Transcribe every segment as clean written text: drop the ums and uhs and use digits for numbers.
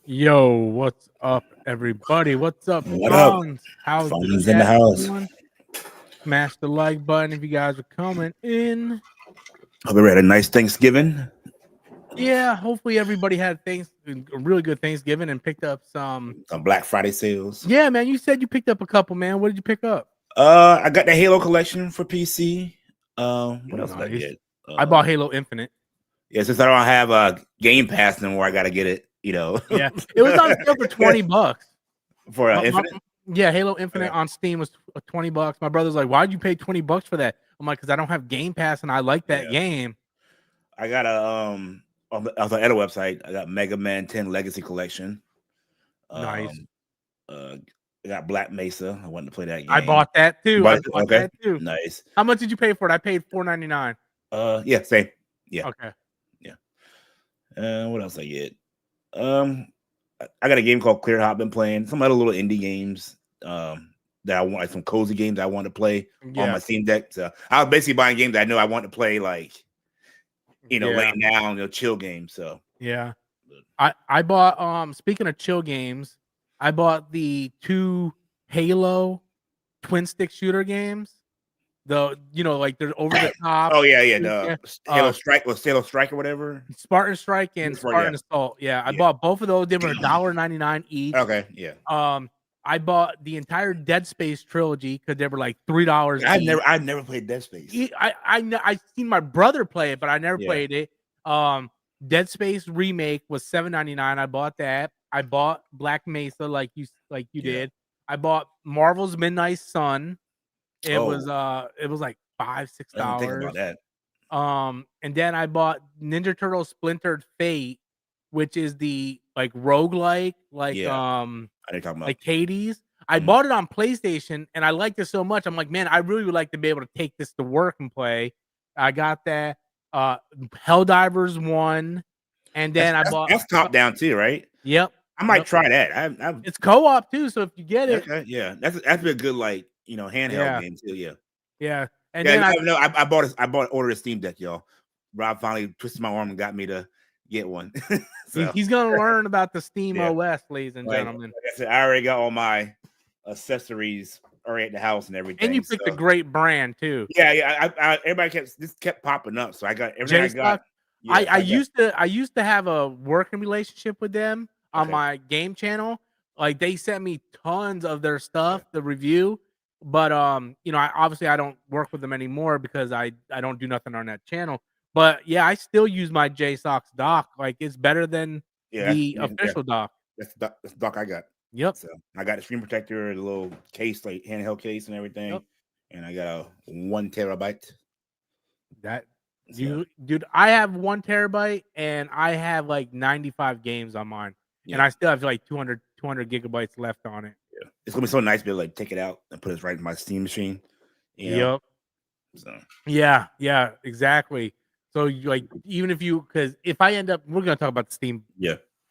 Yo, what's up, everybody? What's up, What up? Fonz? How's the Phone's in the chat house. doing? Smash the like button if you guys are coming in. Hope we had a nice Thanksgiving. Yeah, hopefully everybody had a really good Thanksgiving and picked up some. Some Black Friday sales. Yeah, man, you said you picked up a couple, man. What did you pick up? I got the Halo collection for PC. What else did I Nice. get? I bought Halo Infinite. Yeah, since I don't have a Game Pass anymore, I gotta get it. Yeah, it was on sale for $20 for Infinite. Yeah, Halo Infinite Okay. on Steam was $20. My brother's like, "Why'd you pay $20 for that?" I'm like, "Because I don't have Game Pass and I like that game." I got a on the other website. I got Mega Man 10 Legacy Collection. Nice. I got Black Mesa. I wanted to play that game. I bought that too. I bought okay. that too. Nice. How much did you pay for it? I paid $4.99. Yeah, same. Yeah. Okay. Yeah. What else I get? I got a game called Clear Hot. Been playing some other little indie games. That I want, like some cozy games I want to play on my Steam Deck. So I was basically buying games that I know I want to play, like laying down, chill games. So yeah, I bought. Speaking of chill games, I bought the 2 Halo twin stick shooter games. Like they're over the top. Oh yeah. The Halo Strike was Halo Strike or whatever. Spartan Strike and Spartan Assault. Yeah, I bought both of those. They were $1.99 each. Okay, yeah. I bought the entire Dead Space trilogy because they were like $3. I've never played Dead Space. I seen my brother play it, but I never played it. Dead Space remake was $7.99. I bought that. I bought Black Mesa like you did. I bought Marvel's Midnight Sun. It was like $5-6. I didn't think about that. And then I bought Ninja Turtles Splintered Fate, which is the like roguelike, like I didn't talk about like Hades. I bought it on PlayStation and I liked it so much. I'm like, man, I really would like to be able to take this to work and play. I got that. Helldivers 1. And then that's top down too, right? Yep. I might try that. It's co-op too, so if you get it. Okay, yeah. That's a good handheld game too, yeah. Yeah. And then I ordered a Steam Deck, y'all. Rob finally twisted my arm and got me to get one. So he's gonna learn about the Steam OS, ladies and gentlemen. Like I said, I already got all my accessories already at the house and everything. And you picked a great brand too. Yeah. Everybody kept popping up, so I got everything I got. I used to have a working relationship with them on my game channel. Like they sent me tons of their stuff, the review. But I don't work with them anymore because I don't do nothing on that channel. But yeah, I still use my JSOX dock. Like it's better than the official dock. That's the dock I got. Yep. So I got a screen protector, a little case, like handheld case and everything. Yep. And I got a 1 terabyte. Dude, I have 1 terabyte and I have like 95 games on mine. Yeah. And I still have like 200 gigabytes left on it. Yeah. It's gonna be so nice to be able to take it out and put it right in my Steam machine. Yep. So yeah, exactly. So even because if I end up, we're gonna talk about the Steam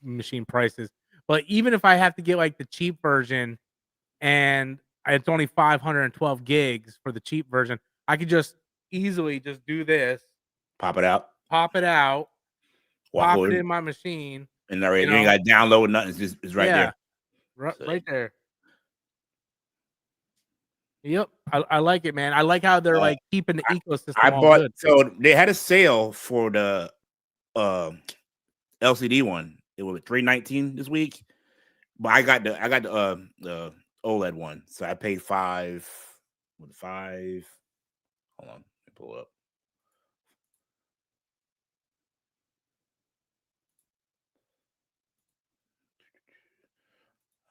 machine prices, but even if I have to get like the cheap version and it's only 512 gigs for the cheap version, I could just easily just do this, pop it out, pop it in my machine, and you ain't got to download nothing. It's right there. Right there. Yep, I like it, man. I like how they're like keeping the ecosystem. I bought so they had a sale for the LCD one. It was $319 this week, but I got the OLED one, so I paid $5. Hold on, let me pull up.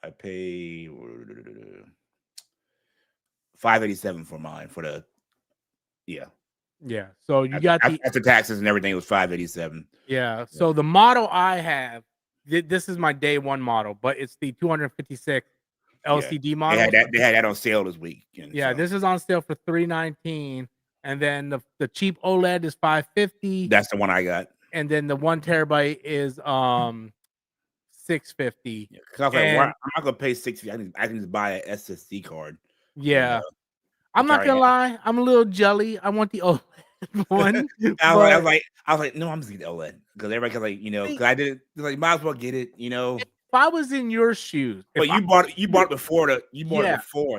I paid $587 for mine for the So you got after taxes and everything, it was $587. Yeah. So the model I have, this is my day one model, but it's the 256 LCD model. They had that on sale this week. This is on sale for $319, and then the cheap OLED is $550. That's the one I got. And then the 1 terabyte is $650. Yeah, I was like, I'm not gonna pay $650. I can just buy an SSD card. Yeah. I'm not gonna lie, I'm a little jelly. I want the OLED one. I was like, no, I'm just gonna get OLED because everybody can because I did it. Like, might as well get it. I was in your shoes, But you bought it before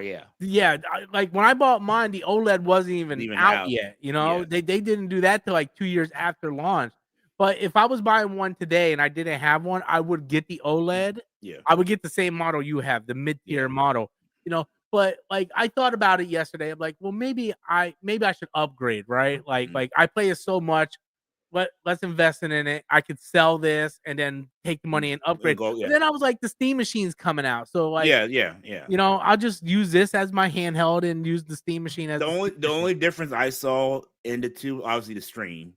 yeah. Yeah, like when I bought mine, the OLED wasn't even Even out out. yet. Yeah. They didn't do that till like 2 years after launch. But if I was buying one today and I didn't have one, I would get the OLED. Yeah. I would get the same model you have, the mid-tier model. But like I thought about it yesterday. I'm like, well, maybe I should upgrade, right? Like I play it so much. Let's invest in it. I could sell this and then take the money and upgrade. But then I was like, the Steam machine's coming out, so like, yeah. I'll just use this as my handheld and use the Steam machine as The only difference I saw in the two, obviously the stream,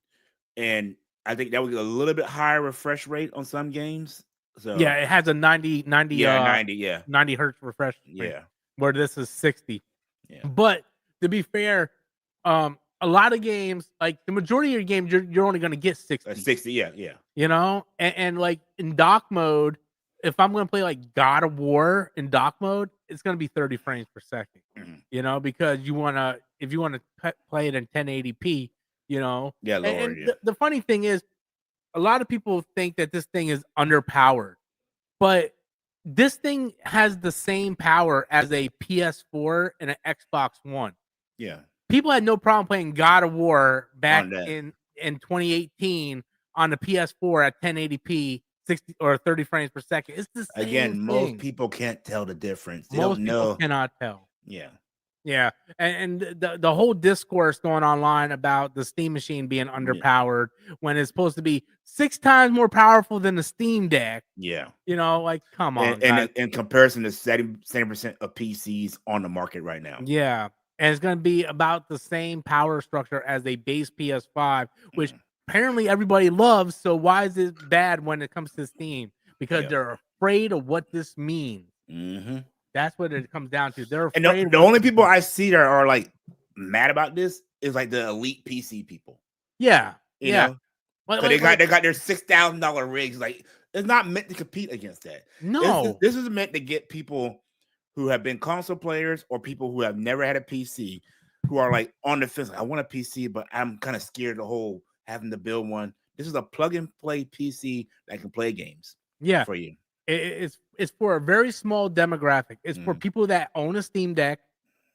and I think that was a little bit higher refresh rate on some games. So yeah, it has a 90 hertz refresh rate, where this is 60. Yeah. But to be fair, a lot of games, like the majority of your games, you're only going to get 60. 60, yeah. And like in dock mode, if I'm going to play like God of War in dock mode, it's going to be 30 frames per second. Because if you want to play it in 1080p, Yeah, lower. And the funny thing is, a lot of people think that this thing is underpowered, but this thing has the same power as a PS4 and an Xbox One. Yeah. People had no problem playing God of War back in 2018 on the PS4 at 1080p, 60 or 30 frames per second. It's the same thing. Most people can't tell the difference. Most people cannot tell. Yeah. Yeah. And the whole discourse going online about the Steam machine being underpowered when it's supposed to be 6 times more powerful than the Steam Deck. Yeah. Like, come on. And in comparison to 70% of PCs on the market right now. Yeah. And it's going to be about the same power structure as a base PS5, which apparently everybody loves. So why is it bad when it comes to Steam? Because they're afraid of what this means. That's what it comes down to. They're afraid. And the only people I see that are like mad about this is like the elite PC people. Yeah, you know, but they got their $6,000 rigs. Like, it's not meant to compete against that. No, this is meant to get people who have been console players or people who have never had a PC, who are like on the fence. Like, I want a PC, but I'm kind of scared of the whole having to build one. This is a plug and play PC that can play games. Yeah, for you. It's for a very small demographic. It's for people that own a Steam Deck,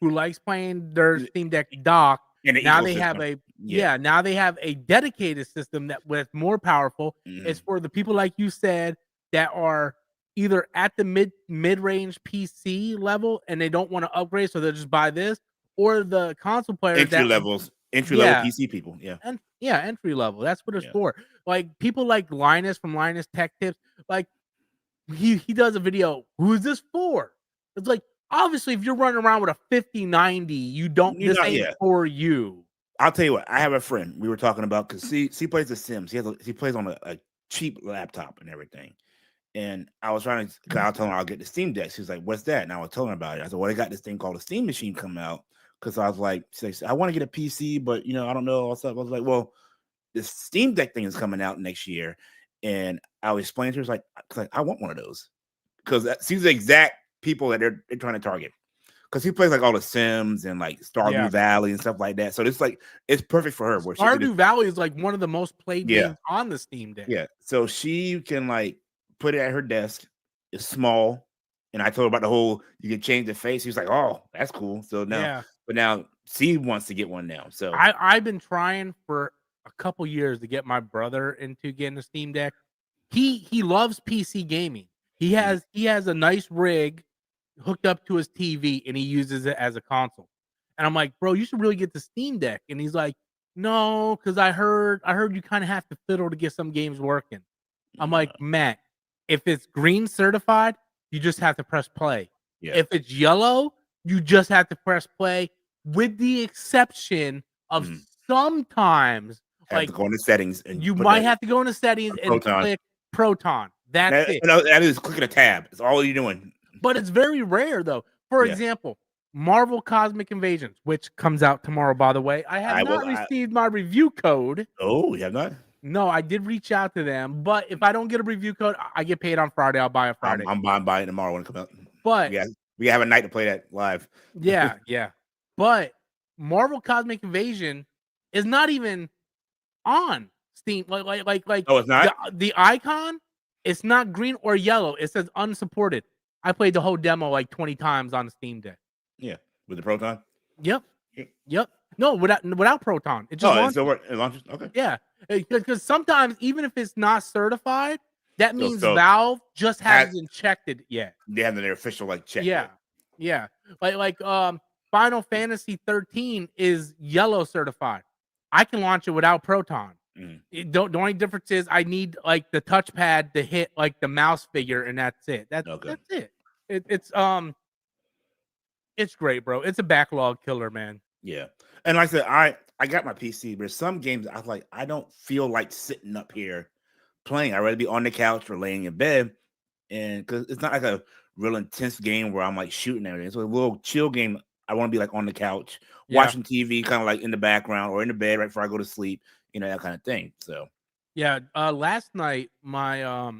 who likes playing their Steam Deck dock. Now they have now they have a dedicated system that with more powerful. It's for the people like you said that are either at the mid-range PC level and they don't want to upgrade, so they'll just buy this, or the console players entry level PC people. Entry level. That's what it's for. Like people like Linus from Linus Tech Tips, like he does a video. Who is this for? It's like, obviously, if you're running around with a 5090, this ain't for you. I'll tell you what. I have a friend we were talking about because he plays The Sims. He plays on a cheap laptop and everything. And I was trying to, I'll tell him I'll get the Steam Deck. She's like, "What's that?" And I was telling her about it. I said, "Well, they got this thing called a Steam machine coming out." Because I was like, "I want to get a PC, but I don't know all stuff." I was like, "Well, the Steam Deck thing is coming out next year," and I was explaining to her, like, I want one of those because she's the exact people that they're trying to target. Because he plays like all the Sims and like Stardew Valley and stuff like that. So it's perfect for her. Where Stardew Valley is like one of the most played games on the Steam Deck. Yeah, so she can like put it at her desk. It's small, and I told her about the whole you can change the face. She was like, "Oh, that's cool." So now, but now she wants to get one now. So I've been trying for a couple years to get my brother into getting a Steam Deck. He loves PC gaming. He has a nice rig hooked up to his TV and he uses it as a console. And I'm like, "Bro, you should really get the Steam Deck." And he's like, "No, because I heard you kind of have to fiddle to get some games working." I'm like, "Matt, if it's green certified, you just have to press play. If it's yellow, you just have to press play, with the exception of sometimes have to go into settings, and you might have to go into settings and click Proton. That's it. That is clicking a tab. It's all you're doing. But it's very rare, though. For example, Marvel Cosmic Invasions, which comes out tomorrow, by the way. I have not received my review code. Oh, you have not? No, I did reach out to them, but if I don't get a review code, I get paid on Friday. I'll buy it Friday. I'm buying tomorrow when it comes out. But we have a night to play that live. Yeah. But Marvel Cosmic Invasion is not even on Steam. Like oh, it's not? The icon It's not green or yellow. It says unsupported. I played the whole demo like 20 times on the Steam Deck. Yeah, with the Proton. Yep. Yep. No, without Proton. It just Oh, launches. it launches. Okay. Yeah, because sometimes even if it's not certified, that means So Valve just hasn't checked it yet. They have their official check. Yeah, yeah. Like Final Fantasy 13 is yellow certified. I can launch it without Proton. The only difference is I need like the touchpad to hit like the mouse figure, and that's it. That's it. It's great, bro. It's a backlog killer, man. Yeah, and like I said, I got my PC, but some games I don't feel like sitting up here playing. I'd rather be on the couch or laying in bed, and because it's not like a real intense game where I'm like shooting everything. It's a little chill game. I want to be like on the couch, watching TV, kind of like in the background or in the bed right before I go to sleep, that kind of thing. So yeah, last night my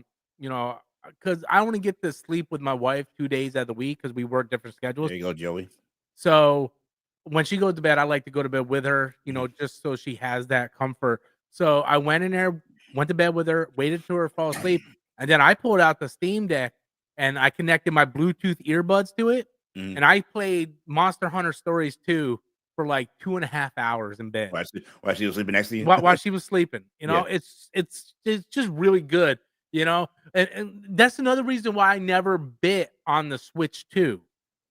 because I only get to sleep with my wife 2 days out of the week because we work different schedules. there you go, Joey. So when she goes to bed, I like to go to bed with her, just so she has that comfort. So I went in there, went to bed with her, waited till her fall asleep, and then I pulled out the Steam Deck and I connected my Bluetooth earbuds to it, and I played Monster Hunter Stories 2 for like 2.5 hours in bed. While she was sleeping next to you? While she was sleeping. It's just really good, and that's another reason why I never bit on the Switch 2.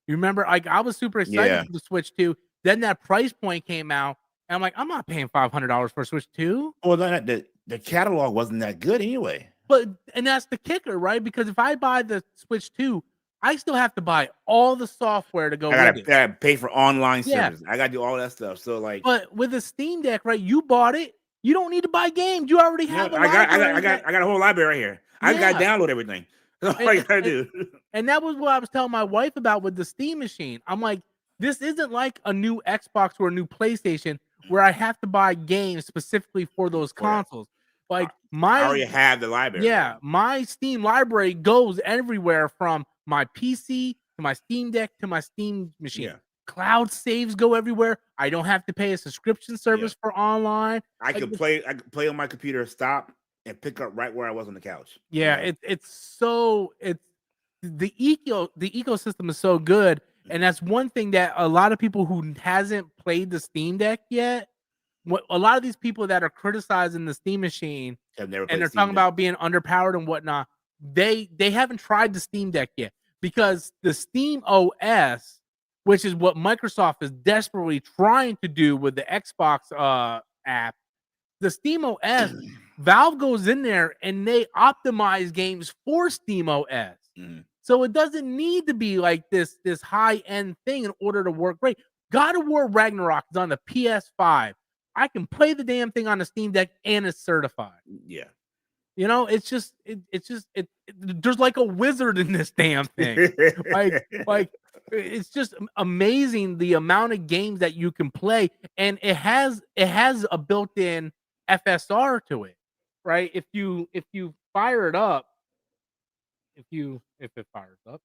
You remember, like, I was super excited for the Switch 2. Then that price point came out, and I'm like, I'm not paying $500 for a Switch 2. Well, the catalog wasn't that good anyway. And that's the kicker, right? Because if I buy the Switch 2, I still have to buy all the software to go with it. I gotta pay for online service. I gotta do all that stuff. So but with the Steam Deck, right? You bought it. You don't need to buy games. You already have. I got a whole library right here. I gotta download everything. That's all I gotta do. And that was what I was telling my wife about with the Steam machine. I'm like, this isn't like a new Xbox or a new PlayStation where I have to buy games specifically for those consoles. Like I already have the library. Yeah, my Steam library goes everywhere from my PC to my Steam Deck to my Steam machine. Yeah. Cloud saves go everywhere. I don't have to pay a subscription service for online. I can play on my computer, stop, and pick up right where I was on the couch. Yeah, it's the ecosystem is so good, and that's one thing that a lot of people who hasn't played the Steam Deck yet, a lot of these people that are criticizing the Steam machine and they're talking about being underpowered and whatnot, they haven't tried the Steam Deck yet, because the Steam OS, which is what Microsoft is desperately trying to do with the Xbox app, the Steam OS, Valve goes in there and they optimize games for Steam OS. So it doesn't need to be like this high-end thing in order to work great. God of War Ragnarok is on the PS5. I can play the damn thing on the Steam Deck and it's certified. Yeah. It's just there's like a wizard in this damn thing. like it's just amazing the amount of games that you can play, and it has a built-in FSR to it, right? If you fire it up, if it fires up,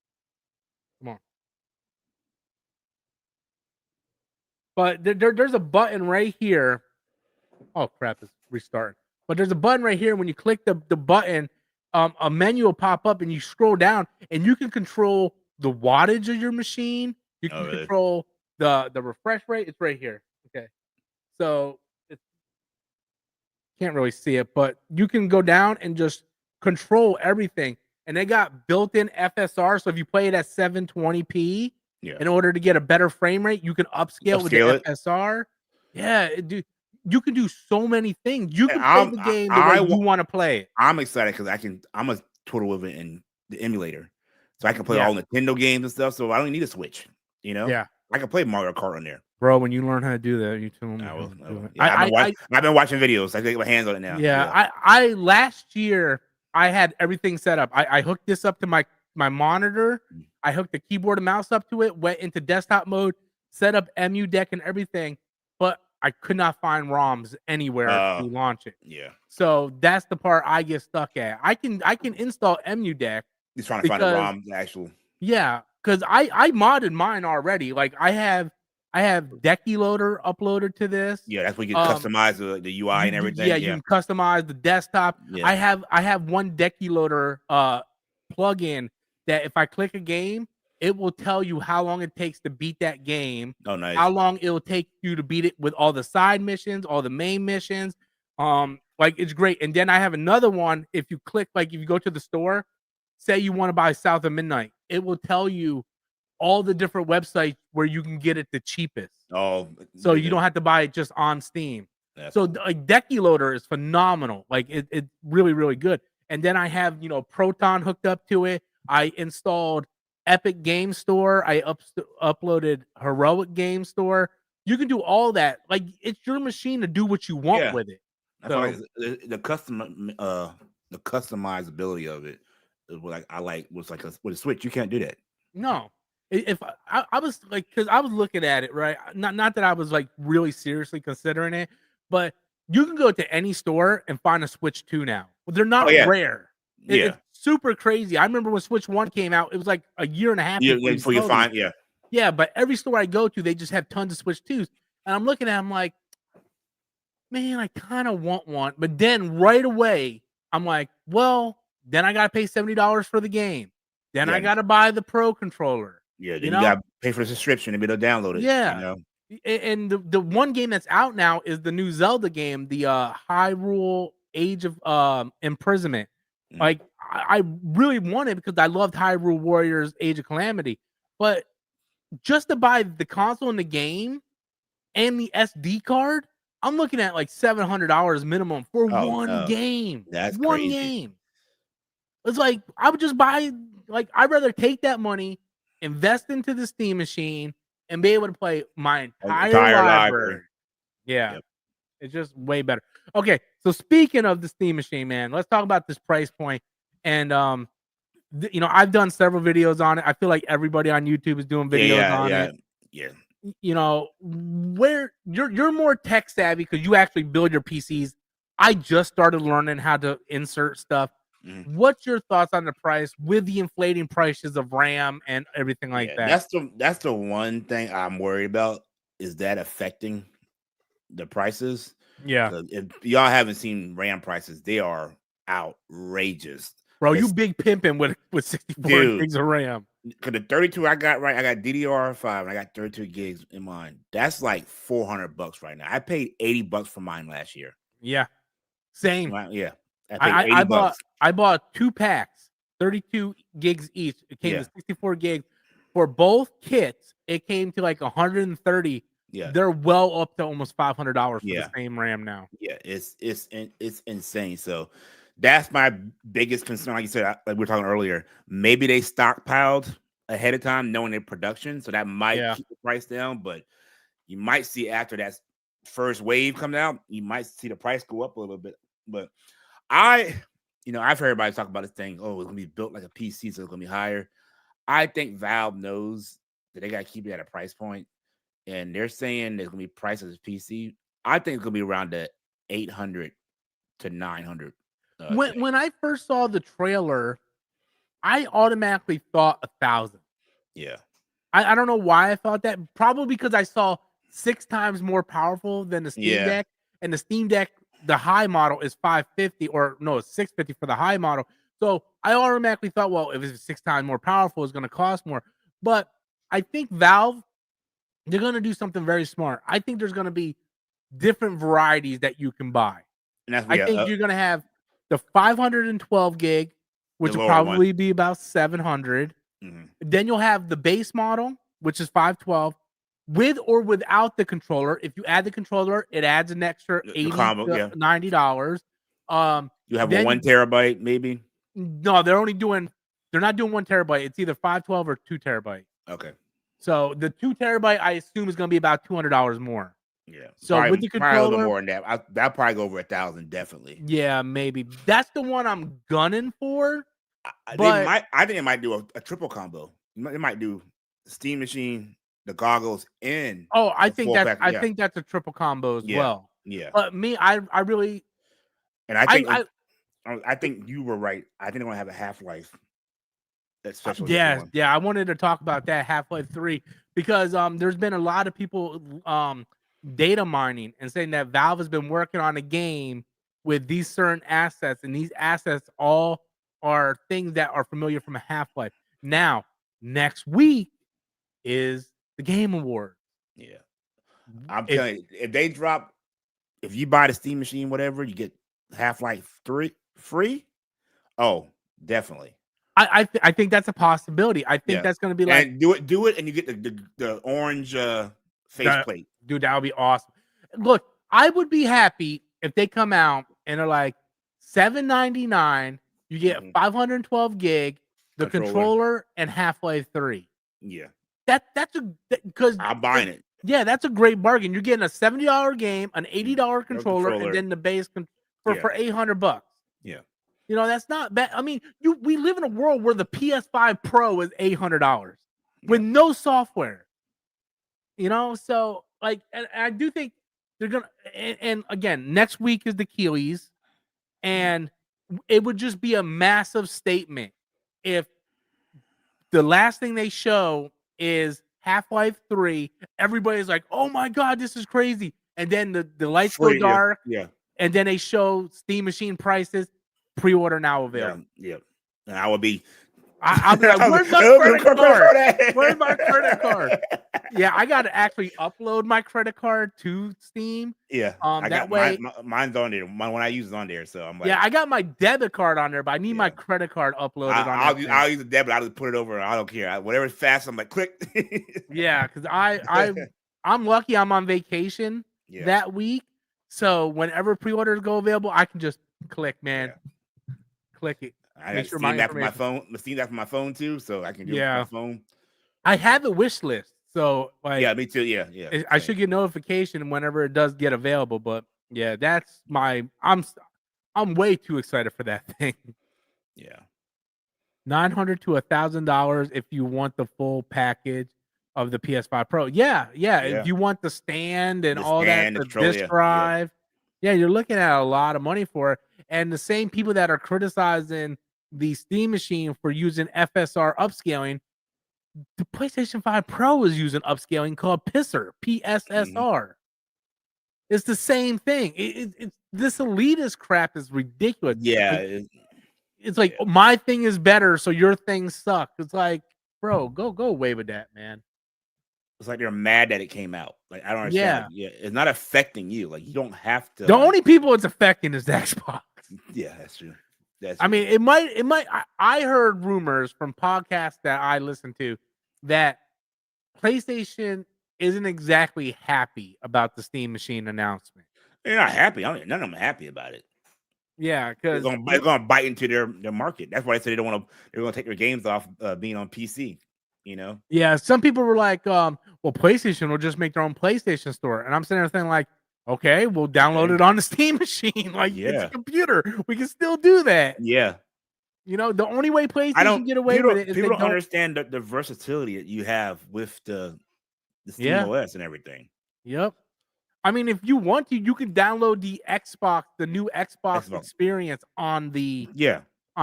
come on. But there's a button right here. Oh crap, it's restarting. But there's a button right here. When you click the button, a menu will pop up and you scroll down and you can control the wattage of your machine. You can control the refresh rate. It's right here. Okay. So can't really see it, but you can go down and just control everything. And they got built-in FSR. So if you play it at 720p, in order to get a better frame rate, you can upscale with the FSR. Yeah, dude. You can do so many things. You can play the game the way you want to play it. I'm excited because I'm a total with it in the emulator, so I can play all Nintendo games and stuff. So I don't need a Switch. Yeah, I can play Mario Kart on there. Bro, when you learn how to do that, you tell me. I've been watching videos. I get my hands on it now. Yeah, I last year I had everything set up. I hooked this up to my monitor. I hooked the keyboard and mouse up to it. Went into desktop mode, set up MU deck and everything, but I could not find ROMs anywhere to launch it. Yeah. So that's the part I get stuck at. I can install MU deck. He's trying to find a ROM actual. Yeah, because I modded mine already. Like I have I have Decky Loader uploaded to this. Yeah, that's where you can customize the UI and everything. Yeah, you can customize the desktop. Yeah. I have one Decky Loader plugin that if I click a game, it will tell you how long it takes to beat that game. Oh, nice. How long it will take you to beat it with all the side missions, all the main missions. Like it's great. And then I have another one. If you click, like if you go to the store, say you want to buy South of Midnight, it will tell you all the different websites where you can get it the cheapest. Oh, so you don't have to buy it just on Steam. So like Decky Loader is phenomenal. Like it's really, really good. And then I have, Proton hooked up to it. I installed Epic Game Store. I uploaded Heroic Game Store. You can do all that. Like it's your machine to do what you want with it. That's why the customizability of it is what I like. Was like with a Switch, you can't do that. No, if I was like, because I was looking at it, right? Not that I was like really seriously considering it, but you can go to any store and find a Switch 2 now. Well, they're not rare. It's super crazy. I remember when Switch 1 came out, it was like a year and a half before you find Yeah, but every store I go to, they just have tons of Switch 2s. And I'm looking at them like, man, I kind of want one. But then right away, I'm like, well, then I got to pay $70 for the game. Then I got to buy the Pro controller. Yeah, then you got to pay for the subscription and be able to download it. Yeah. And the one game that's out now is the new Zelda game, the Hyrule Age of Imprisonment. Like, I really want it because I loved Hyrule Warriors Age of Calamity. But just to buy the console and the game and the SD card, I'm looking at like $700 minimum for one game. That's one crazy. Game. It's like I would just buy. Like I'd rather take that money, invest into the Steam machine, and be able to play my entire library. Yeah, it's just way better. Okay, so speaking of the Steam machine, man, let's talk about this price point. And I've done several videos on it. I feel like everybody on YouTube is doing videos on it. Yeah. Where you're more tech savvy because you actually build your PCs. I just started learning how to insert stuff. What's your thoughts on the price with the inflating prices of RAM and everything like that? That's the one thing I'm worried about, is that affecting the prices. Yeah. If y'all haven't seen RAM prices, they are outrageous. Bro, you big pimping with 64 gigs of RAM. Because the 32 I got DDR5 and I got 32 gigs in mine. That's like $400 right now. I paid $80 for mine last year. Yeah. Same. Yeah. I bought 2 packs, 32 gigs each. It came to 64 gigs. For both kits, it came to like 130. Yeah. They're well up to almost $500 for the same RAM now. Yeah, it's insane. So that's my biggest concern. Like you said, like we were talking earlier, maybe they stockpiled ahead of time knowing their production. So that might keep the price down, but you might see after that first wave comes out, you might see the price go up a little bit. But I've heard everybody talk about this thing. Oh, it's gonna be built like a PC, so it's gonna be higher. I think Valve knows that they gotta keep it at a price point, and they're saying there's gonna be price as a PC. I think it's gonna be around the 800 to 900. When I first saw the trailer, I automatically thought 1,000. Yeah, I don't know why I thought that. Probably because I saw 6 times more powerful than the Steam Deck, and the Steam Deck, the high model is 550, or no, it's 650 for the high model. So I automatically thought, well, if it's 6 times more powerful, it's going to cost more. But I think Valve, they're going to do something very smart. I think there's going to be different varieties that you can buy. And I think you're going to have the 512 gig, which will probably be about 700. Then you'll have the base model, which is 512. With or without the controller. If you add the controller, it adds an extra $80 to $90. You have a 1 terabyte, maybe? No, they're not doing 1 terabyte. It's either 512 or 2 terabyte. Okay. So the 2 terabyte, I assume, is going to be about $200 more. Yeah. So with the controller, probably a little more than that. That'll probably go over 1,000, definitely. Yeah, maybe. That's the one I'm gunning for. I think it might do a triple combo. It might do Steam machine, the goggles, and I think that's a triple combo as well. Yeah. But me, I really, and I think you were right. I think they're gonna have a Half-Life. Yeah. I wanted to talk about that Half-Life 3, because there's been a lot of people data mining and saying that Valve has been working on a game with these certain assets, and these assets all are things that are familiar from a Half-Life. Now, next week is the Game Awards. Yeah. I'm telling you, if you buy the Steam machine, whatever, you get Half-Life 3 free. Oh, definitely. I think that's a possibility. I think that's going to be like, and do it, and you get the orange faceplate. Dude, that would be awesome. Look, I would be happy if they come out and are like $7.99. You get 512 gig, the controller and Half-Life 3. Yeah, that's because I'm buying it. Yeah, that's a great bargain. You're getting a $70 game, an $80 controller, and then the base for $800. Yeah. You know, that's not bad. I mean, we live in a world where the PS5 Pro is $800 with no software. You know, so like, and I do think they're gonna. And again, next week is the Keeleys, and it would just be a massive statement if the last thing they show is Half-Life 3. Everybody's like, "Oh my god, this is crazy!" And then the lights go dark. Yeah. And then they show Steam machine prices. Pre-order now available. Yeah. And I would be. I'll be like, where's my credit card? Where's my credit card? Yeah, I got to actually upload my credit card to Steam. Yeah, I got mine's on there. When I use it on there, so I'm like, yeah, I got my debit card on there, but I need my credit card uploaded on there. I'll use the debit. I'll just put it over. I don't care. Whatever's fast, I'm like, click. Yeah, because I'm lucky. I'm on vacation that week, so whenever pre-orders go available, I can just click, man. Click it. I got Steam app for my phone. The Steam app for my phone too, so I can do it on my phone. I have a wish list, so like, yeah, me too. Yeah. I should get notification whenever it does get available. But yeah, that's I'm way too excited for that thing. Yeah, $900 to $1,000 if you want the full package of the PS5 Pro. Yeah. If you want the stand and all that, the disk drive. Yeah, you're looking at a lot of money for it. And the same people that are criticizing the Steam machine for using FSR upscaling, the PlayStation 5 Pro is using upscaling called PSSR. It's the same thing. It's this elitist crap is ridiculous. Yeah. It's like, my thing is better, so your thing sucks. It's like, bro, go away with that, man. It's like they're mad that it came out. Like, I don't understand. Yeah, it's not affecting you. Like, you don't have to. The only people it's affecting is the Xbox. Yeah, that's true. I mean, it might. I heard rumors from podcasts that I listen to that PlayStation isn't exactly happy about the Steam machine announcement. They're not happy. None of them are happy about it. Yeah, because they're going to bite into their market. That's why they said they don't want to. They're going to take their games off being on PC. You know? Yeah, some people were like, well, PlayStation will just make their own PlayStation store. And I'm sitting there thinking like, okay, we'll download it on the Steam machine. Like, it's a computer. We can still do that. Yeah. You know, the only way PlayStation can get away with it is people don't understand the versatility that you have with the Steam OS and everything. Yep. I mean, if you want to, you can download the new Xbox experience on the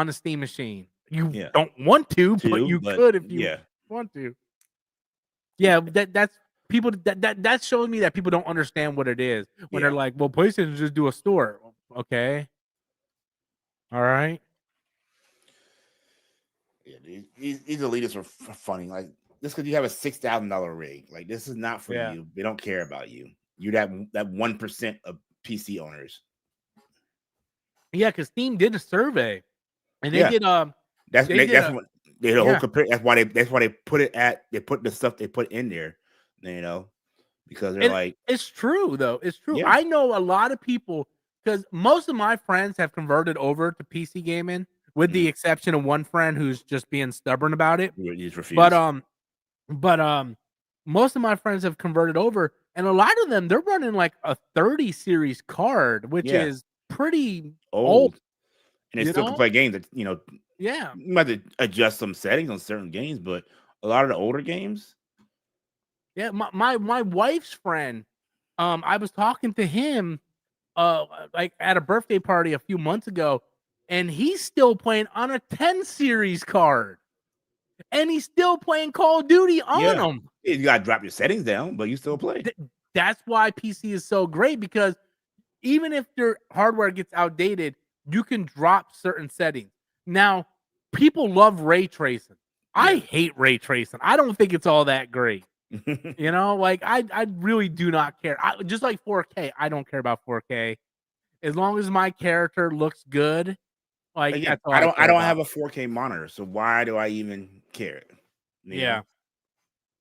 Steam machine. You don't want to, but you could if you want to. Yeah, that's people that's showing me that people don't understand what it is when they're like, well, PlayStation just do a store. Okay. All right. Yeah, these elitists are funny. Like, just because you have a $6,000 rig, like, this is not for you. They don't care about you. You're that 1% of PC owners. Yeah, because Steam did a survey, and they did that's why they put it at the stuff they put in there, you know, because they're like, it's true though. It's true. Yeah. I know a lot of people, because most of my friends have converted over to PC gaming, with the exception of one friend who's just being stubborn about it. He's refused. But most of my friends have converted over, and a lot of them, they're running like a 30 series card, which is pretty old. And they still can play games that, you know, you might have to adjust some settings on certain games, but a lot of the older games. Yeah, my wife's friend, I was talking to him like at a birthday party a few months ago, and he's still playing on a 10 series card. and he's still playing Call of Duty on them. You gotta drop your settings down, but you still play. That's why PC is so great, because even if your hardware gets outdated, you can drop certain settings. Now, people love ray tracing. I hate ray tracing. I don't think it's all that great. You know, like I really do not care. Just like 4K, I don't care about 4K. As long as my character looks good, like Again, that's all I don't about. have a 4K monitor, so why do I even care? Yeah.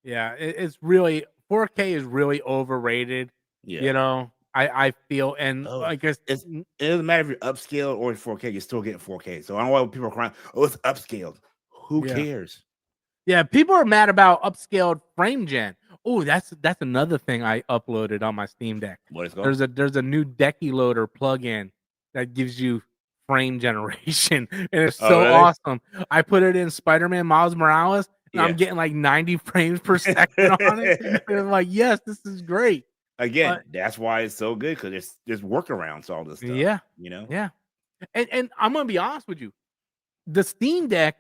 It's really 4K is really overrated. You know, I feel, and I guess it doesn't matter if you're upscaled or 4K, you're still getting 4K. So I don't know why people are crying, oh, it's upscaled. Who cares? Yeah, people are mad about upscaled frame gen. Oh, that's another thing I uploaded on my Steam Deck. What is it called? There's a new Decky Loader plugin that gives you frame generation, and it's so awesome. I put it in Spider-Man Miles Morales, and I'm getting like 90 frames per second on it. And I'm like, yes, this is great. Again, that's why it's so good, because there's workarounds to all this stuff. Yeah, you know. Yeah, and I'm gonna be honest with you, the Steam Deck.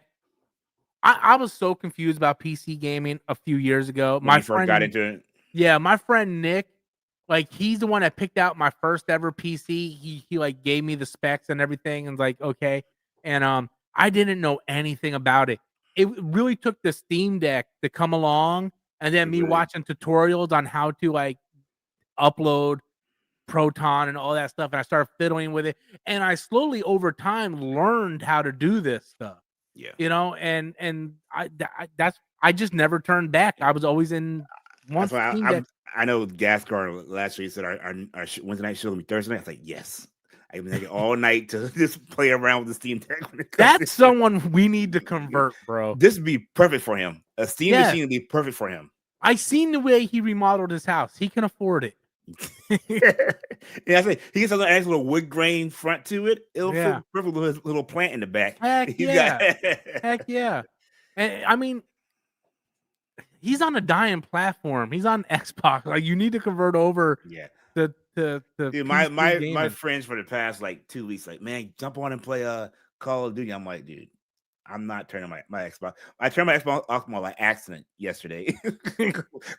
I was so confused about PC gaming a few years ago. When you first got into it. Yeah, my friend Nick, like he's the one that picked out my first ever PC. He like gave me the specs and everything, and was like, okay. And I didn't know anything about it. It really took the Steam Deck to come along, and then me watching tutorials on how to like upload Proton and all that stuff, and I started fiddling with it, and I slowly over time learned how to do this stuff. You know, and I just never turned back. I was always in one. I know Gascar last week said our Wednesday night show will be Thursday night. I was like, yes. I've been all night to just play around with the Steam Deck. That's someone we need to convert, bro. This would be perfect for him. A Steam machine would be perfect for him. I seen the way he remodeled his house. He can afford it. Yeah, I think he gets a nice little wood grain front to it. It'll fit perfect with his little plant in the back. Heck yeah. And I mean, he's on a dying platform. He's on Xbox. Like, you need to convert over. To dude, my friends for the past like 2 weeks, like, man, jump on and play Call of Duty. I'm like, dude, I'm not turning my Xbox. I turned my Xbox off by accident yesterday.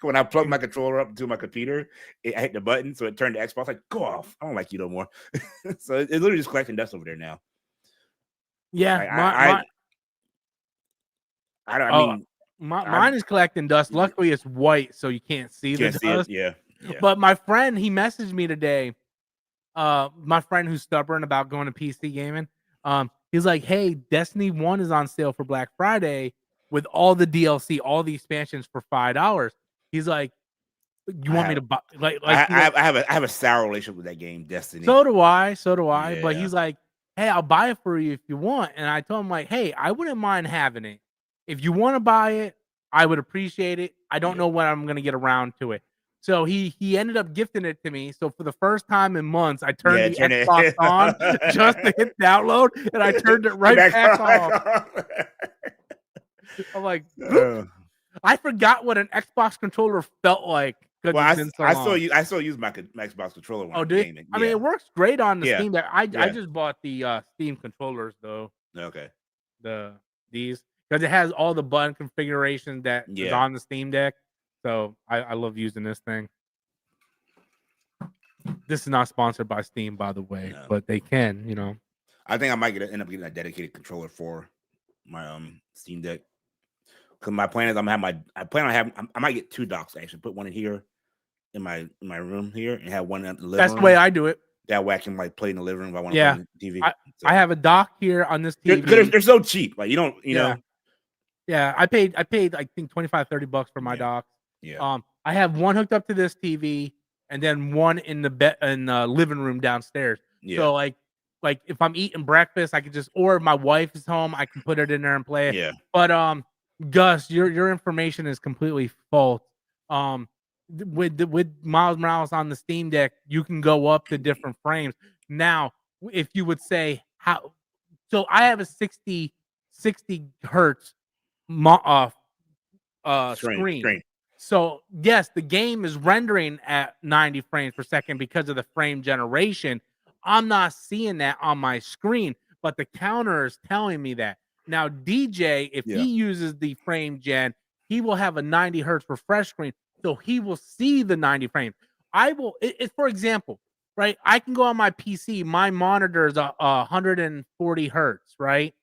When I plugged my controller up to my computer, I hit the button, so it turned the Xbox. Like, go off. I don't like you no more. So it's literally just collecting dust over there now. Yeah, mine is collecting dust. Luckily, it's white, so you can't see the dust. Yeah. But my friend, he messaged me today. My friend who's stubborn about going to PC gaming. He's like, hey, Destiny 1 is on sale for Black Friday with all the DLC, all the expansions for $5. He's like, you want me to buy? I have a sour relationship with that game, Destiny. So do I. Yeah. But he's like, hey, I'll buy it for you if you want. And I told him, like, hey, I wouldn't mind having it. If you want to buy it, I would appreciate it. I don't know when I'm going to get around to it. So he ended up gifting it to me. So for the first time in months, I turned the Xbox on just to hit download, and I turned it right back off. I'm like, I forgot what an Xbox controller felt like. Well, I still use my Xbox controller when I'm gaming. I mean, it works great on the Steam Deck. I just bought the Steam controllers though. Okay. These because it has all the button configuration that is on the Steam Deck. So I love using this thing. This is not sponsored by Steam, by the way, but they can, you know. I think I might end up getting a dedicated controller for my Steam Deck. Because my plan is I might get 2 docks actually. Put one in here in my room here and have one in the living room. That's the way I do it. That way I can like play in the living room if I want to play on the TV. I have a dock here on this TV. They're so cheap. Like you know. Yeah, I paid I think $25-$30 for my dock. Yeah. I have one hooked up to this TV and then one in the living room downstairs. Yeah. So like if I'm eating breakfast, I could just, or if my wife is home, I can put it in there and play it. Yeah. But Gus, your information is completely false. With Miles Morales on the Steam Deck, you can go up to different frames. Now, if you would say how, so I have a 60 hertz screen. So yes, the game is rendering at 90 frames per second because of the frame generation. I'm not seeing that on my screen, but the counter is telling me that. Now DJ, if he uses the frame gen, he will have a 90 hertz refresh screen, so he will see the 90 frames. For example, right? I can go on my PC, my monitor is 140 hertz, right?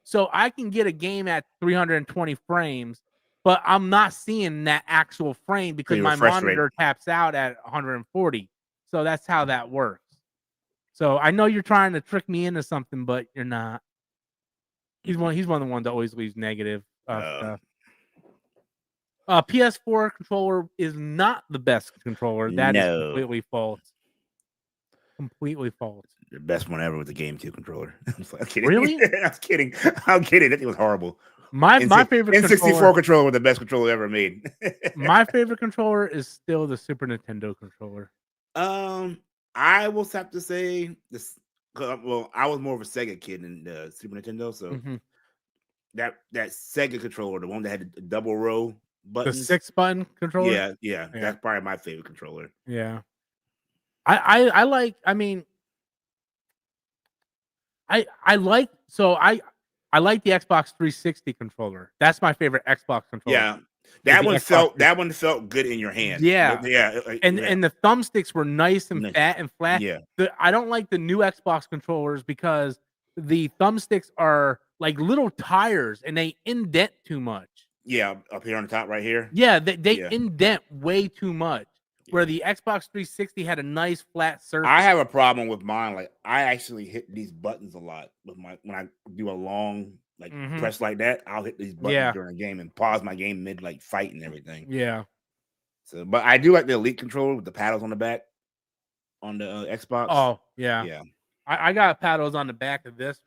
So I can get a game at 320 frames, but I'm not seeing that actual frame because my monitor taps out at 140. So that's how that works. So I know you're trying to trick me into something, but you're not. He's one of the ones that always leaves negative stuff. PS4 controller is not the best controller. That is completely false. Completely false. The best one ever was the Game 2 controller. I'm kidding. Really? I'm kidding. I'm kidding. That thing was horrible. My favorite N64 controller was the best controller ever made. My favorite controller is still the Super Nintendo controller. I will have to say this. Well, I was more of a Sega kid than the Super Nintendo, so that Sega controller, the one that had the double row buttons, the 6-button controller. Yeah, that's probably my favorite controller. Yeah, I like. I mean, I like the Xbox 360 controller. That's my favorite Xbox controller. Yeah, that one felt good in your hand. Yeah, and the thumbsticks were nice and fat and flat. Yeah, I don't like the new Xbox controllers because the thumbsticks are like little tires and they indent too much. Yeah, up here on the top right here. Yeah, they indent way too much. Where the Xbox 360 had a nice flat surface. I have a problem with mine. Like I actually hit these buttons a lot with when I do a long press like that. I'll hit these buttons during a game and pause my game mid fight and everything. Yeah. So, but I do like the Elite controller with the paddles on the back on the Xbox. Oh yeah. I got paddles on the back of this,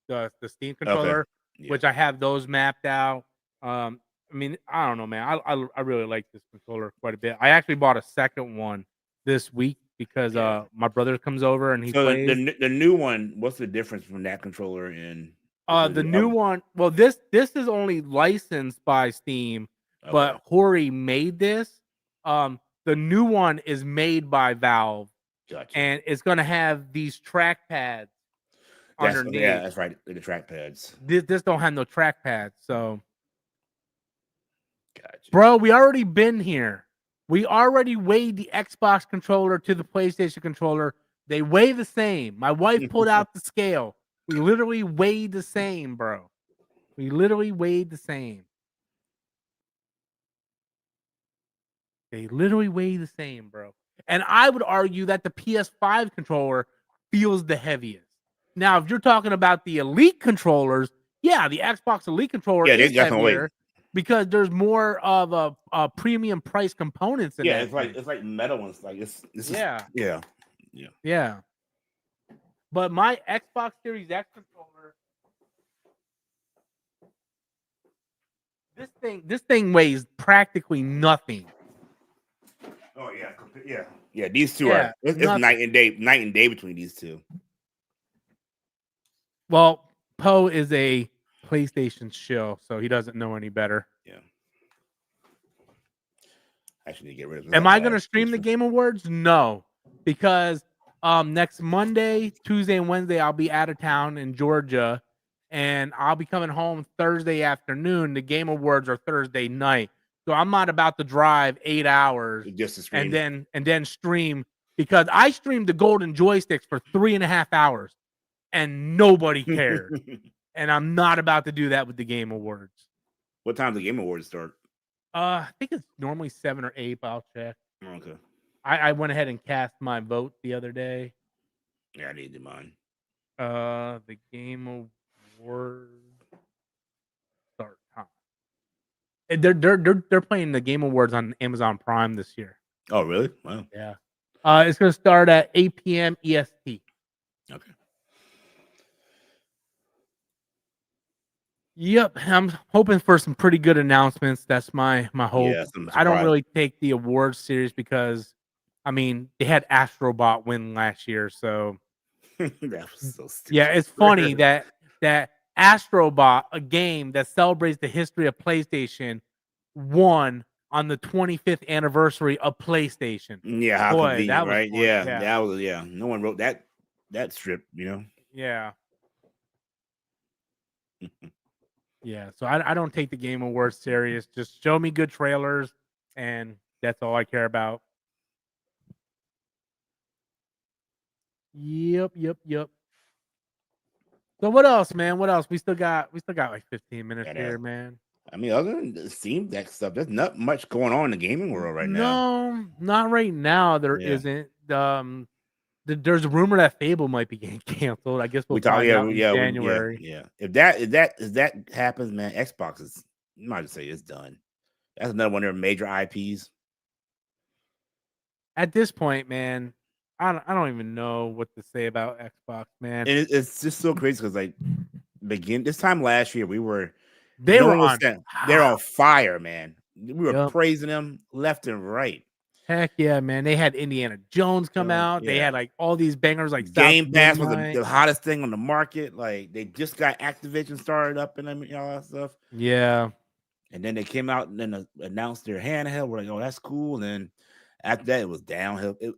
the Steam controller, which I have those mapped out. I mean, I don't know, man. I really like this controller quite a bit. I actually bought a second one this week because my brother comes over and he plays. The new one, what's the difference from that controller and the new one? Well, this is only licensed by Steam, but Hori made this. The new one is made by Valve, and it's gonna have these track pads underneath. Yeah, that's right. The track pads. This don't have no track pads, so. Bro, we already been here. We already weighed the Xbox controller to the PlayStation controller. They weigh the same. My wife pulled out the scale. We literally weighed the same, bro. We literally weighed the same. They literally weigh the same, bro. And I would argue that the PS5 controller feels the heaviest. Now, if you're talking about the Elite controllers, yeah, the Xbox Elite controller is heavier. Because there's more of a premium price components in that. It's like metal ones. Like yeah. But my Xbox Series X controller, this thing weighs practically nothing. Oh yeah. These two are it's night and day between these two. Well, Poe is a PlayStation shill, so he doesn't know any better. Yeah. Actually, get rid of. Am I going to stream the Game Awards? No, because next Monday, Tuesday, and Wednesday I'll be out of town in Georgia, and I'll be coming home Thursday afternoon. The Game Awards are Thursday night, so I'm not about to drive 8 hours just to stream and then stream, because I streamed the Golden Joysticks for 3.5 hours, and nobody cared. And I'm not about to do that with the Game Awards. What time do the Game Awards start? I think it's normally 7 or 8, but I'll check. Okay. I went ahead and cast my vote the other day. Yeah, I need to do mine. The Game Awards start time. They're playing the Game Awards on Amazon Prime this year. Oh, really? Wow. Yeah. It's gonna start at 8 p.m. EST. Okay. Yep, I'm hoping for some pretty good announcements. That's my hope. Yeah, I don't really take the awards serious because, I mean, they had Astrobot win last year, so that was so stupid. Yeah, it's funny that Astrobot, a game that celebrates the history of PlayStation, won on the 25th anniversary of PlayStation. Yeah, how convenient, right? That was no one wrote that strip, you know. Yeah. Yeah, so I don't take the Game Awards serious. Just show me good trailers, and that's all I care about. Yep, yep, yep. So what else, man? What else? We still got like 15 minutes And here, man. I mean, other than the Steam Deck stuff, there's not much going on in the gaming world right now. No, not right now. There Yeah, isn't. There's a rumor that Fable might be getting canceled. I guess we'll we talk. find Yeah, out in January. yeah. If that happens, man, Xbox is. You might just say it's done. That's another one of their major IPs. At this point, man, I don't even know what to say about Xbox, man. And it's just so crazy because like this time last year, They no were one was on. saying they're on fire, man. We were Yep. praising them left and right. Heck yeah, man. They had Indiana Jones come out. They Yeah, had like all these bangers like South Game of Pass was Midnight. the hottest thing on the market. Like they just got Activision started up and all that stuff. Yeah. And then they came out and then announced their handheld. We're like, oh, that's cool. And then after that, it was downhill. Ever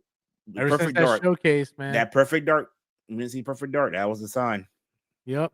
since Perfect that Dark. showcase, man. That Perfect Dark. You didn't see Perfect Dark. That was the sign. Yep.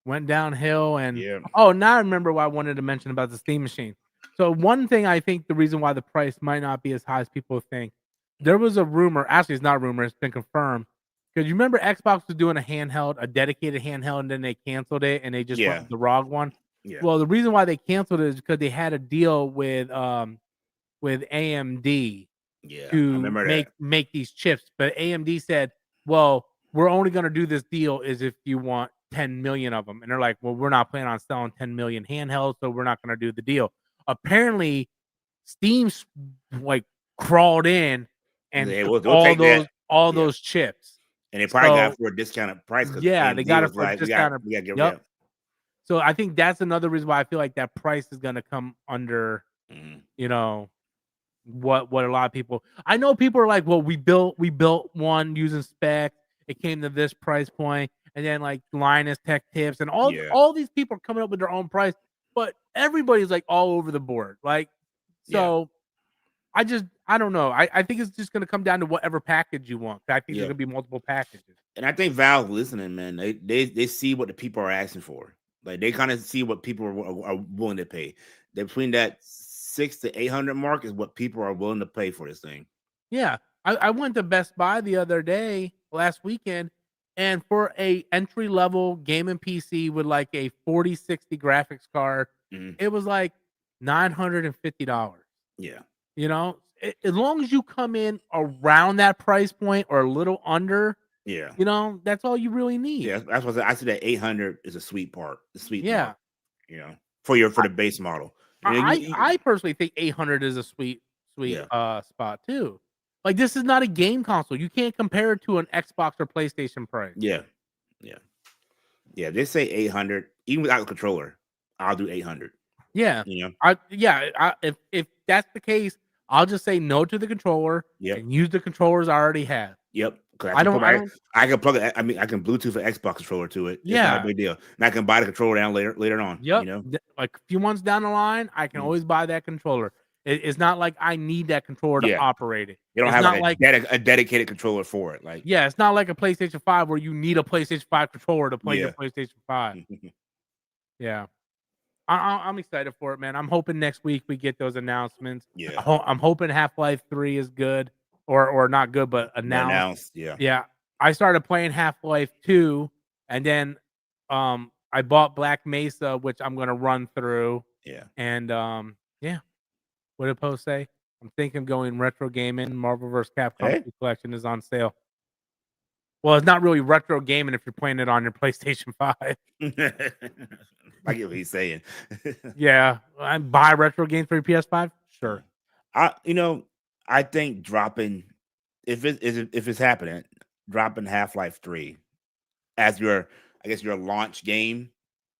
Went downhill. And Yeah. now I remember what I wanted to mention about the Steam machine. So one thing I think the reason why the price might not be as high as people think, there was a rumor. Actually, it's not a rumor. It's been confirmed. Because you remember Xbox was doing a dedicated handheld, and then they canceled it, and they just went with the ROG one. Yeah. Well, the reason why they canceled it is because they had a deal with AMD Yeah. I to remember that. make these chips, but AMD said, "Well, we're only going to do this deal is if you want 10 million of them." And they're like, "Well, we're not planning on selling 10 million handhelds, so we're not going to do the deal." Apparently, Steam's like crawled in and Hey, took we'll take that. those chips. And they probably got it for a discounted price because Yeah, they AMD got it was for like, just we kind got of to get rid yep. of. So I think that's another reason why I feel like that price is going to come under, you know, what a lot of people. I know people are like, well, we built one using specs. It came to this price point, and then like Linus Tech Tips and all these people are coming up with their own price, but everybody's like all over the board. Like, so I don't know. I think it's just gonna come down to whatever package you want. I think there's gonna be multiple packages. And I think Valve listening, man. They see what the people are asking for. Like they kind of see what people are willing to pay. Between that 600 to 800 mark is what people are willing to pay for this thing. Yeah, I went to Best Buy the other day, last weekend, and for a entry level gaming PC with like a 4060 graphics card, it was like $950. Yeah. You know, as long as you come in around that price point or a little under, Yeah. you know, that's all you really need. Yeah, that's what I said. That 800 is a sweet part, the sweet Yeah. mark. You know, for the base model. I personally think 800 is a sweet spot too. Like this is not a game console. You can't compare it to an Xbox or PlayStation price. Yeah. They say 800 even without the controller. I'll do 800. Yeah. You know. If that's the case, I'll just say no to the controller and use the controllers I already have. Yep. I can plug it. I mean, I can Bluetooth an Xbox controller to it. Yeah. It's not a big deal. And I can buy the controller down later on. Yep. You know, like a few months down the line, I can always buy that controller. It's not like I need that controller to operate it. You don't it's have not a dedicated controller for it. Like, it's not like a PlayStation 5 where you need a PlayStation 5 controller to play your PlayStation 5. Yeah. I'm excited for it, man. I'm hoping next week we get those announcements. Yeah. I'm hoping Half-Life 3 is good or not good, but announced. Yeah. I started playing Half-Life 2 and then I bought Black Mesa, which I'm gonna run through. Yeah. And what did Post say? I'm thinking of going retro gaming. Marvel vs. Capcom 2 collection is on sale. Well, it's not really retro gaming if you're playing it on your PlayStation 5. I get what he's saying. Yeah, I buy retro games for your PS5. Sure. I think dropping if it's happening, dropping Half-Life 3 as your launch game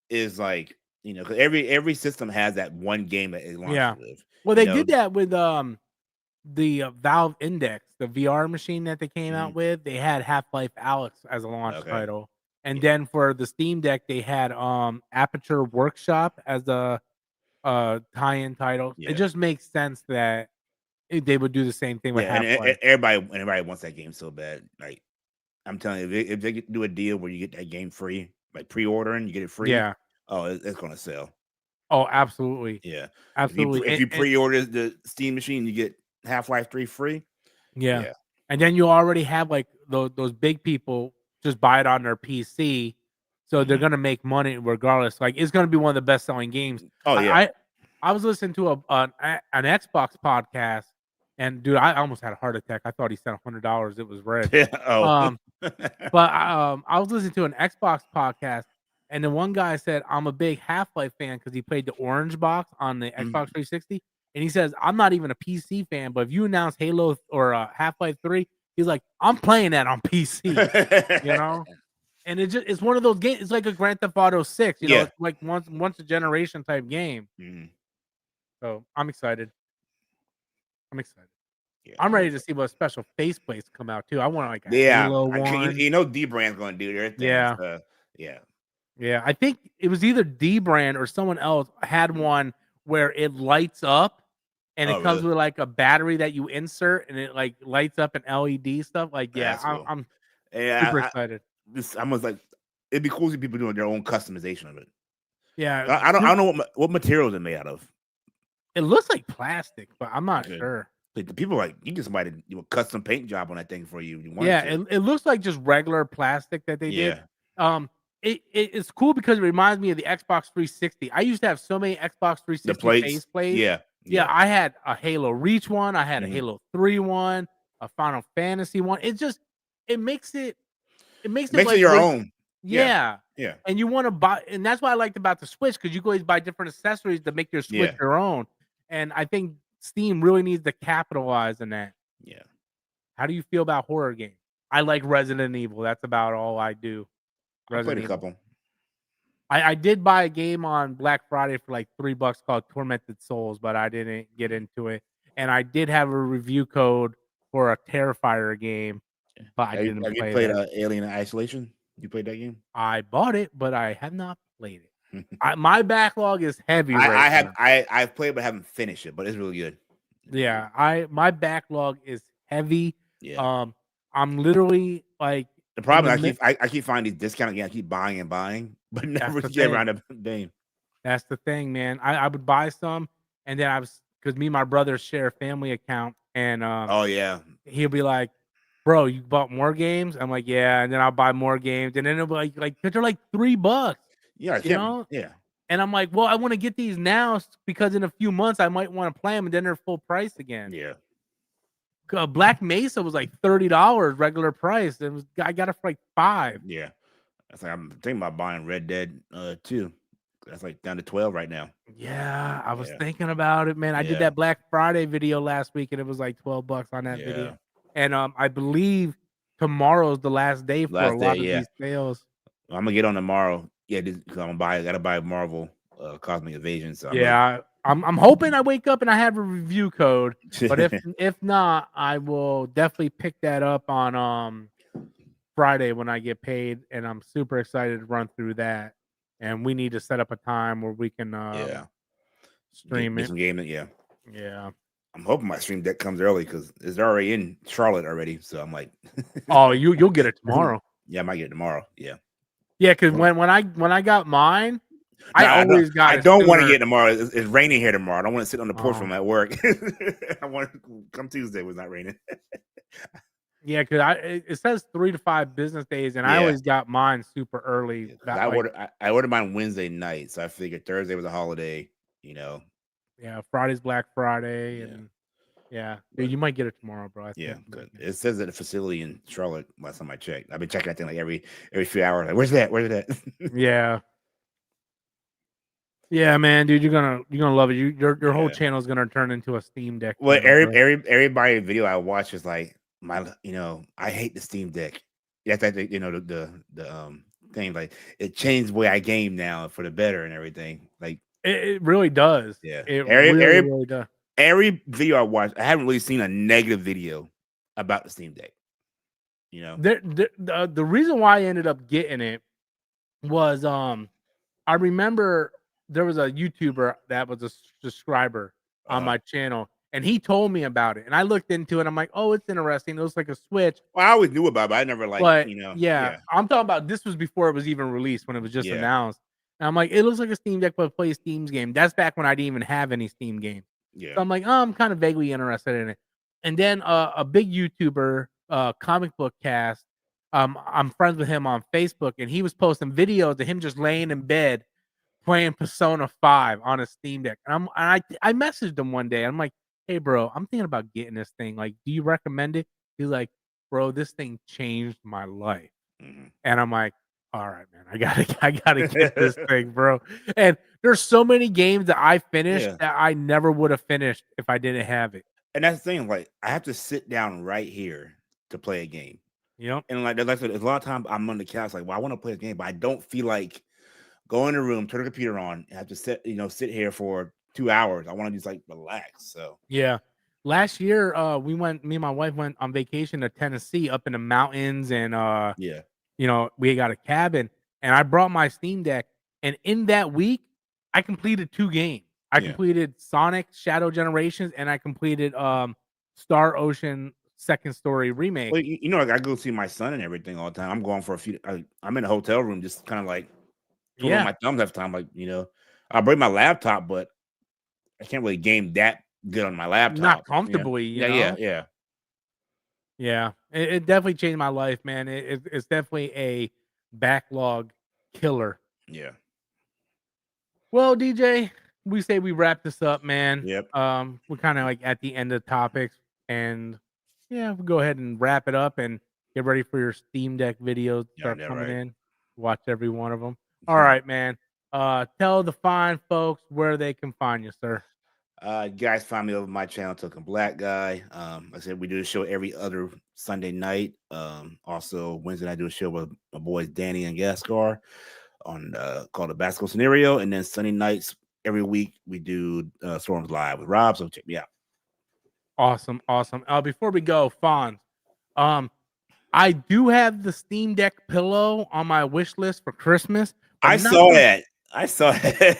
is like, because every system has that one game that it launches with. Well, they did that with the Valve Index, the VR machine that they came out with. They had Half-Life Alyx as a launch title. And then for the Steam Deck, they had Aperture Workshop as a tie-in title. It just makes sense that they would do the same thing with Half-Life. And everybody wants that game so bad. Like, I'm telling you, if they do a deal where you get that game free, like pre-ordering, you get it free. Yeah. Oh, it's gonna sell. Oh, absolutely. Yeah. Absolutely. If you And pre-order the Steam machine, you get Half-Life 3 free. yeah. Yeah. And then you already have, like, those big people just buy it on their PC, so they're Mhm. gonna make money regardless. Like, it's gonna be one of the best selling games. Oh, yeah. I was listening to an Xbox podcast, and dude, I almost had a heart attack. I thought he said $100. It was red. Oh. Um But, I was listening to an Xbox podcast, and the one guy said, "I'm a big Half-Life fan because he played the orange box on the Xbox Mhm. 360." And he says, "I'm not even a PC fan, but if you announce Halo or, Half-Life 3," he's like, "I'm playing that on PC," you know? And it's one of those games. It's like a Grand Theft Auto 6, Yeah. it's like once a generation type game. Mhm. So, I'm excited. I'm excited. Yeah, I'm I'm ready to excited. see what special faceplates come out too. I want, like, a Yeah, Halo I can one. D-Brand's gonna do their thing, Yeah. so yeah. Yeah, I think it was either D brand or someone else had one where it lights up and Oh, it comes really? with like a battery that you insert and it like lights up an LED stuff. Like, yeah, That's cool. I'm super Yeah, excited. this I was like, it'd be cool to see people doing their own customization of it. Yeah, I don't know what materials they're made out of. it looks like plastic, but I'm not Okay. sure. Like, the people like, you get somebody to do a custom paint job on that thing for you if you wanted Yeah, to. it looks like just regular plastic that they did. Yeah. Um, it's cool because it reminds me of the Xbox 360. I used to have so many Xbox The 360 plates. face plates. Yeah, Yeah, yeah. I had a Halo Reach one, I had a Mhm. Halo 3 one, a Final Fantasy one. It makes it it makes It it makes it like your where own. Yeah, yeah, yeah, and you wanna buy and that's what I liked about the Switch because you can always buy different accessories to make your Switch yeah, your own, and I think Steam really needs to capitalize on that. yeah. How do you feel about horror games? I like Resident Evil, that's about all I do. I played Resident a Evil. couple. I did buy a game on Black Friday for like $3 called Tormented Souls, but I didn't get into it, and I did have a review code for a Terrifier game, but I didn't Have you play played, that. Alien Isolation? You played that game? I bought it, but I have not played it. My backlog is heavy right now. I've played but haven't finished it, but it's really good. It's really good. Yeah, my backlog is heavy. Yeah. Um, I'm literally, like, The in the problem is mid I keep finding these discount again. I keep buying and buying, but that's never the get thing. around to paying. That's the thing, man. I would buy some, and then I was because me and my brother share a family account, and, Oh, yeah. he'll be like, "Bro, you bought more games?" I'm like, "Yeah," and then I'll buy more games, and then it'll be like 'cause they're like $3, Yeah, I you can't know? yeah. And I'm like, "Well, I wanna get these now because in a few months, I might wanna play them, and then they're full price again." Yeah. Black Mesa was like $30 regular price. It was I got it for like 5. Yeah. That's like I'm thinking about buying Red Dead 2. That's like down to 12 right now. Yeah, I was Yeah. thinking about it, man. I did Yeah. that Black Friday video last week, and it was like $12 on that video. Yeah. And, I believe tomorrow's the last day for a Last day, lot of yeah. these sales. I'm gonna get on tomorrow. Yeah, because I gotta buy Marvel Cosmic Invasion. So I'm gonna Yeah, I'm hoping I wake up and I have a review code, but if not, I will definitely pick that up on, Friday when I get paid, and I'm super excited to run through that. And we need to set up a time where we can, yeah. stream Get it. some gaming. Yeah. Yeah. I'm hoping my stream deck comes early because it's already in Charlotte already. So I'm like, Oh, you'll get it tomorrow. yeah, I might get it tomorrow. Yeah. Yeah, because when I got mine, No, I always got I it don't want to sooner. get it tomorrow. It's raining here tomorrow. I don't want to sit on the porch Oh. from at work. I want to come Tuesday. It was not raining. Yeah, because it says 3 to 5 business days, and I Yeah. always got mine super early. 'Cause That like I ordered mine Wednesday night, so I figured Thursday was a holiday. You know. yeah, Friday's Black Friday, Yeah. and yeah, dude, But you might get it tomorrow, bro. I yeah, think you good. might get it. It says at a facility in Charlotte last time I checked. I've been checking that thing like every few hours. Like, where's that? Where's that? Yeah. Yeah, man, dude, you're gonna love it. Your whole Yeah. channel is gonna turn into a Steam Deck Well, channel, bro. everybody video I watch is like I hate the Steam Deck. That's like the thing like it changed the way I game now for the better and everything. Like It really does. yeah, It really, really does. every video I watch, I haven't really seen a negative video about the Steam Deck. You know, The reason why I ended up getting it was I remember there was a YouTuber that was a subscriber on my channel, and he told me about it, and I looked into it. I'm like, oh, it's interesting. It looks like a Switch, well, I always knew about it, but I never but yeah, yeah, I'm talking about this was before it was even released when it was just yeah, announced. And I'm like, it looks like a Steam Deck, but it plays Steam's game. That's back when I didn't even have any Steam games. Yeah. So I'm like, oh, I'm kind of vaguely interested in it. And then a big YouTuber, comic book cast, I'm friends with him on Facebook, and he was posting videos of him just laying in bed playing Persona 5 on a Steam Deck. And I messaged him one day. I'm like, hey, bro, I'm thinking about getting this thing. Like, do you recommend it? He's like, bro, this thing changed my life. Mm-hmm. And I'm like, all right, man, I gotta get this thing, bro. And there's so many games that I finished that I never would have finished if I didn't have it. And that's the thing, like I have to sit down right here to play a game. Yep. And like there's a lot of times I'm on the couch, like, well, I want to play a game, but I don't feel like go in the room, turn the computer on, and have to sit here for 2 hours. I want to just like relax. So yeah. Last year, me and my wife went on vacation to Tennessee up in the mountains, and yeah. We got a cabin, and I brought my Steam Deck, and in that week, I completed 2 games. I completed Sonic Shadow Generations, and I completed Star Ocean Second Story Remake. Well, like I go see my son and everything all the time. I'm going for a few. I'm in a hotel room, just kind of like twiddling my thumbs half the time. Like I'll bring my laptop, but I can't really game that good on my laptop. Not comfortably, you know? Yeah. It definitely changed my life, man. It's definitely a backlog killer. Yeah. Well, DJ, we say we wrap this up, man. Yep. We're kind of like at the end of the topics, and we'll go ahead and wrap it up and get ready for your Steam Deck videos to start coming in. Watch every one of them. All right, man. Tell the fine folks where they can find you, sir. You guys find me over my channel, Token Black Guy. Like I said, we do a show every other Sunday night. Also Wednesday I do a show with my boys Danny and Gaskar on called the Basketball Scenario, and then Sunday nights every week we do Storms Live with Rob. So check me out. Awesome. Before we go, Fonz, I do have the Steam Deck pillow on my wish list for Christmas. I saw that.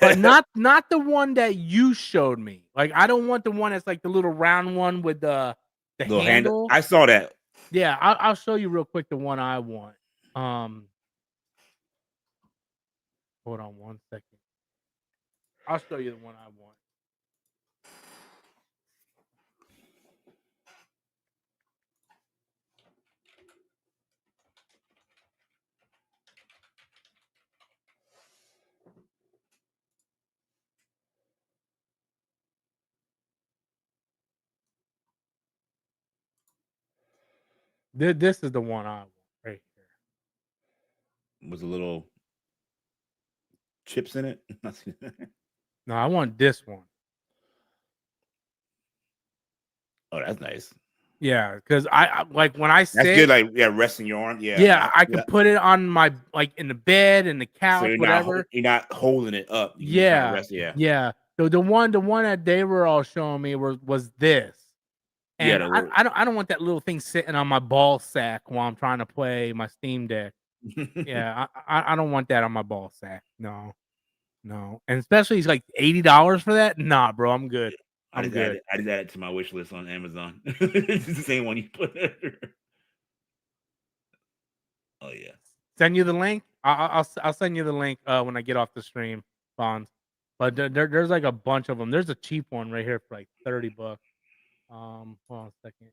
But not the one that you showed me. Like, I don't want the one that's like the little round one with the handle. I saw that. Yeah, I'll show you real quick the one I want. Hold on one second. I'll show you the one I want. This is the one I want right here. Was a little chips in it? No, I want this one. Oh, that's nice. Yeah, because I like when I sit. That's good. Like resting your arm. Yeah, I can put it on my in the bed, in the couch, so whatever. You're not holding it up. Yeah. So the one that they were all showing me was this. And I don't want that little thing sitting on my ball sack while I'm trying to play my Steam Deck. Yeah, I don't want that on my ball sack. No. And especially it's like $80 for that. Nah, bro, I'm good. I just added it to my wish list on Amazon. It's the same one you put there. Oh yeah. Send you the link. I'll send you the link when I get off the stream, Bonds. But there's like a bunch of them. There's a cheap one right here for like $30. Hold on a second.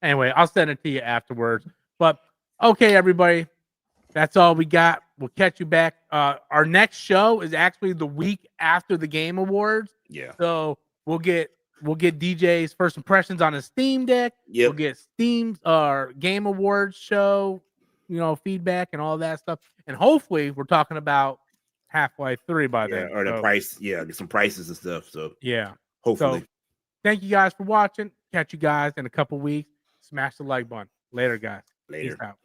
Anyway, I'll send it to you afterwards. But okay, everybody, that's all we got. We'll catch you back. Our next show is actually the week after the Game Awards. Yeah. So we'll get DJ's first impressions on his Steam Deck. Yep. We'll get Steam's Game Awards show, feedback and all that stuff. And hopefully we're talking about Half-Life 3 by then. Or the price. Yeah, get some prices and stuff. So yeah. Hopefully. So, thank you guys for watching. Catch you guys in a couple weeks. Smash the like button. Later, guys. Later. Peace out.